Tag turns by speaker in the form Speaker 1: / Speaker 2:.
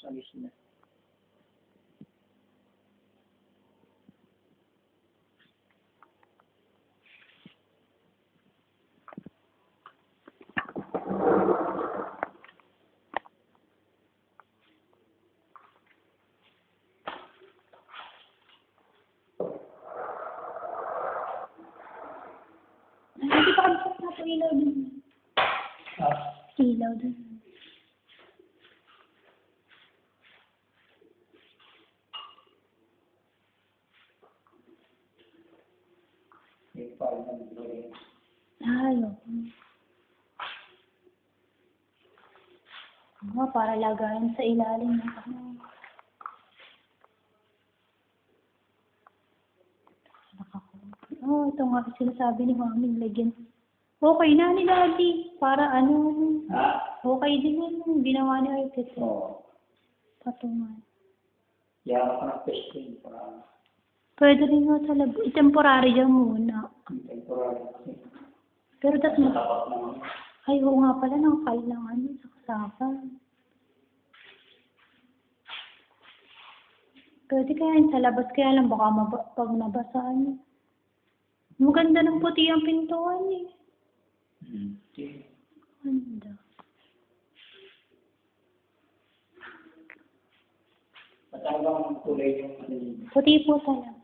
Speaker 1: alis na.
Speaker 2: Hindi pa kami sa ilaw dun. Ilaw dun. Ayaw. Para lagayan sa ilalim ng ano. Ito nga sinasabi ni Mami, lagyan. Okay na ni Daddy. Para ano. Okay din yun. Ginawa ni Arket.
Speaker 1: Oo.
Speaker 2: Patungan.
Speaker 1: Kaya ako ng testing para
Speaker 2: Pwede rin nga sa labo. I-temporary dyan muna.
Speaker 1: temporary kasi.
Speaker 2: Pero tas
Speaker 1: Tapat naman.
Speaker 2: ay, oo nga pala. Nakakal lang ano. Saksakan. Pwede kaya yun sa labas. Kaya lang baka pag nabasaan. Maganda ng puti ang pintuan eh.
Speaker 1: Okay.
Speaker 2: Ganda.
Speaker 1: At ang kulay yung ano yun?
Speaker 2: Puti po talaga.